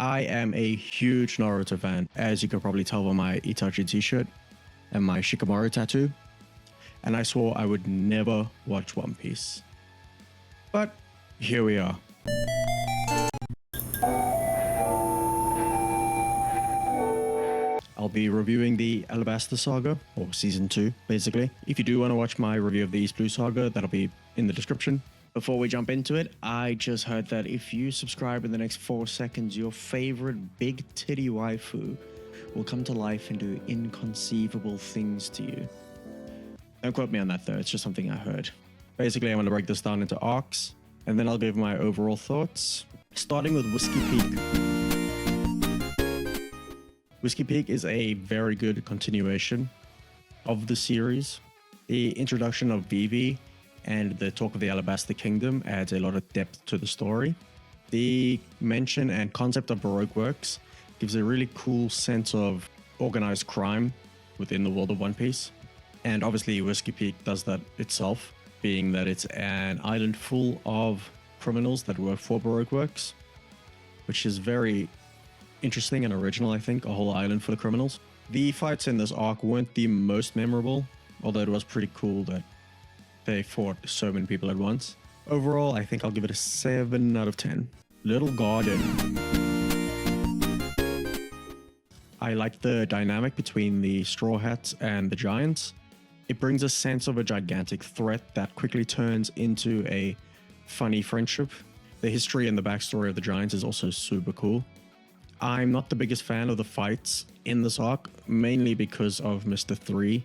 I am a huge Naruto fan, as you can probably tell by my Itachi t-shirt and my Shikamaru tattoo, and I swore I would never watch One Piece. But here we are. I'll be reviewing the Alabasta Saga, or Season 2, basically. If you do want to watch my review of the East Blue Saga, that'll be in the description. Before we jump into it, I just heard that if you subscribe in the next 4 seconds, your favorite big titty waifu will come to life and do inconceivable things to you. Don't quote me on that though, it's just something I heard. Basically, I'm going to break this down into arcs, and then I'll give my overall thoughts, starting with Whiskey Peak. Whiskey Peak is a very good continuation of the series. The introduction of Vivi and the talk of the Alabasta Kingdom adds a lot of depth to the story. The mention and concept of Baroque works gives a really cool sense of organized crime within the world of One Piece. And obviously Whiskey Peak does that itself, being that it's an island full of criminals that work for Baroque works, which is very interesting and original, I think, a whole island full of criminals. The fights in this arc weren't the most memorable, although it was pretty cool that they fought so many people at once. Overall, I think I'll give it a 7 out of 10. Little Garden. I like the dynamic between the Straw Hats and the Giants. It brings a sense of a gigantic threat that quickly turns into a funny friendship. The history and the backstory of the Giants is also super cool. I'm not the biggest fan of the fights in this arc, mainly because of Mr. 3.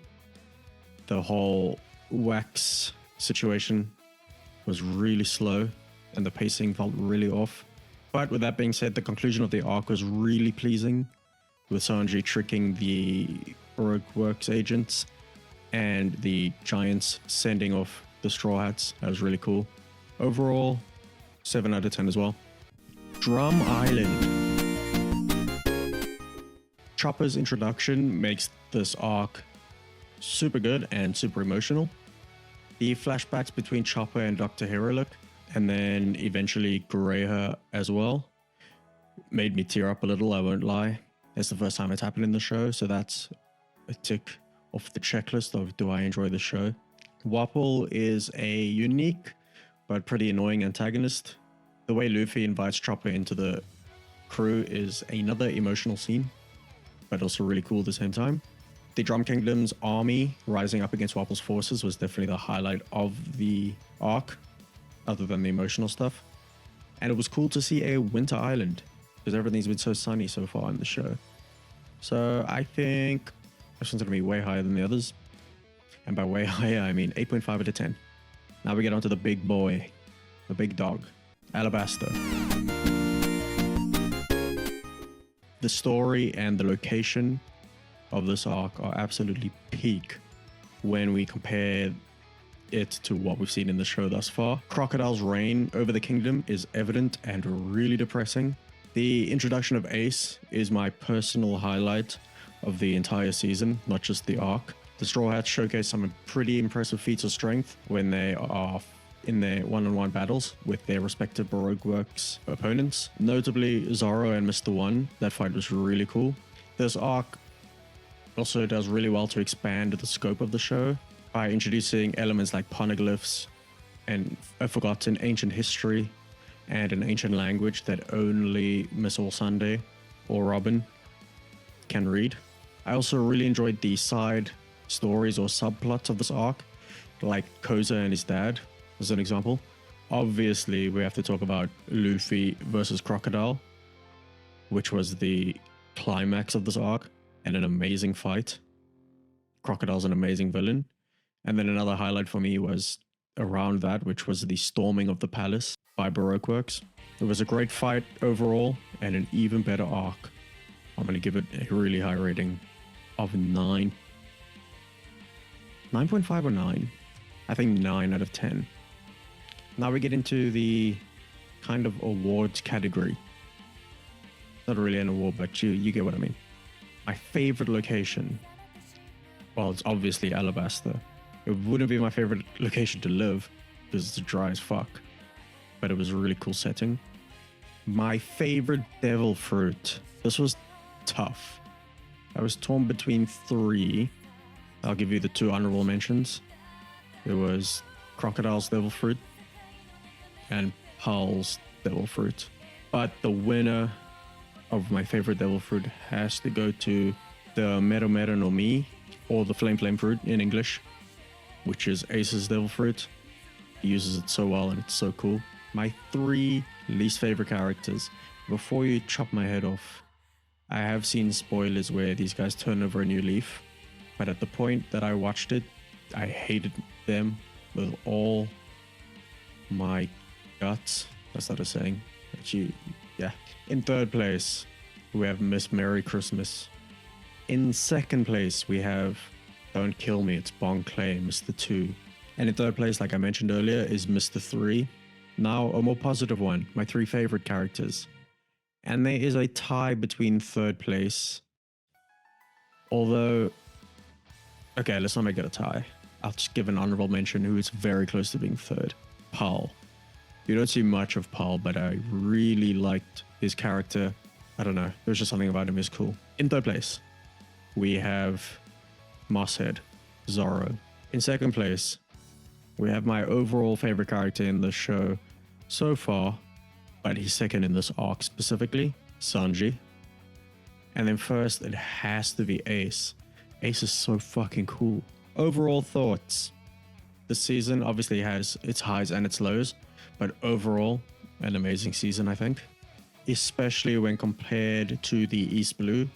The whole wax situation was really slow and the pacing felt really off. But with that being said, the conclusion of the arc was really pleasing, with Sanji tricking the Baroque Works agents and the Giants sending off the Straw Hats. That was really cool. Overall, 7 out of 10 as well. Drum Island. Chopper's introduction makes this arc super good and super emotional. The flashbacks between Chopper and Dr. Hiruluk, and then eventually Kureha as well, made me tear up a little, I won't lie. It's the first time it's happened in the show, so that's a tick off the checklist of do I enjoy the show. Wapol is a unique but pretty annoying antagonist. The way Luffy invites Chopper into the crew is another emotional scene, but also really cool at the same time. The Drum Kingdom's army rising up against Wapol's forces was definitely the highlight of the arc, other than the emotional stuff. And it was cool to see a winter island, because everything's been so sunny so far in the show. So I think this one's going to be way higher than the others. And by way higher, I mean 8.5 out of 10. Now we get onto the big boy, the big dog, Alabasta. The story and the location of this arc are absolutely peak when we compare it to what we've seen in the show thus far. Crocodile's reign over the kingdom is evident and really depressing. The introduction of Ace is my personal highlight of the entire season, not just the arc. The Straw Hats showcase some pretty impressive feats of strength when they are in their one-on-one battles with their respective Baroque Works opponents. Notably, Zoro and Mr. One, that fight was really cool. This arc also does really well to expand the scope of the show by introducing elements like poneglyphs and a forgotten ancient history and an ancient language that only Miss All Sunday or Robin can read. I also really enjoyed the side stories or subplots of this arc, like Koza and his dad as an example. Obviously, we have to talk about Luffy versus Crocodile, which was the climax of this arc and an amazing fight. Crocodile's an amazing villain. And then another highlight for me was around that, which was the storming of the palace by Baroque Works. It was a great fight overall and an even better arc. I'm going to give it a really high rating of 9. 9.5 or 9? I think 9 out of 10. Now we get into the kind of awards category. Not really an award, but you get what I mean. My favorite location, well, it's obviously Alabasta. It wouldn't be my favorite location to live because it's dry as fuck, but it was a really cool setting. My favorite devil fruit. This was tough. I was torn between 3. I'll give you the 2 honorable mentions. It was Crocodile's devil fruit and Pearl's devil fruit. But the winner of my favorite devil fruit has to go to the Mero Mero no Mi, or the Flame Flame fruit in English, which is Ace's devil fruit. He uses it so well and it's so cool. My 3 least favorite characters. Before you chop my head off, I have seen spoilers where these guys turn over a new leaf, but at the point that I watched it, I hated them with all my guts. That's not a saying. Actually, yeah. In 3rd place, we have Miss Merry Christmas. In 2nd place, we have Don't Kill Me, it's Bon Clay, Mr. 2. And in 3rd place, like I mentioned earlier, is Mr. 3. Now, a more positive one, my 3 favorite characters. And there is a tie between 3rd place. Although, okay, let's not make it a tie. I'll just give an honorable mention who is very close to being 3rd. Paul. You don't see much of Paul, but I really liked his character. I don't know, there's just something about him is cool. In 3rd place, we have Mosshead, Zoro. In 2nd place, we have my overall favorite character in the show so far, but he's 2nd in this arc specifically, Sanji. And then 1st, it has to be Ace. Ace is so fucking cool. Overall thoughts. This season obviously has its highs and its lows, but overall, an amazing season, I think. Especially when compared to the East Blue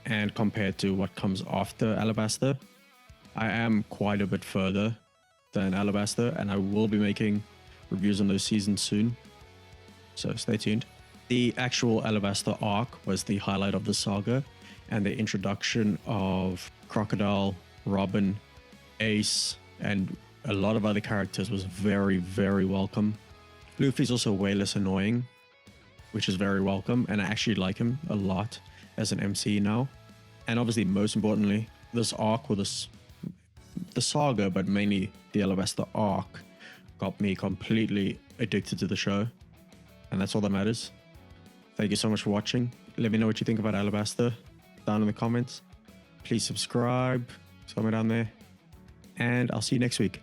and compared to what comes after Alabasta. I am quite a bit further than Alabasta, and I will be making reviews on those seasons soon. So stay tuned. The actual Alabasta arc was the highlight of the saga, and the introduction of Crocodile, Robin, Ace, and a lot of other characters was very, very welcome. Luffy's also way less annoying, which is very welcome, and I actually like him a lot as an MC now. And obviously, most importantly, this arc, or the saga, but mainly the Alabasta arc, got me completely addicted to the show, and that's all that matters. Thank you so much for watching. Let me know what you think about Alabasta down in the comments. Please subscribe somewhere down there, and I'll see you next week.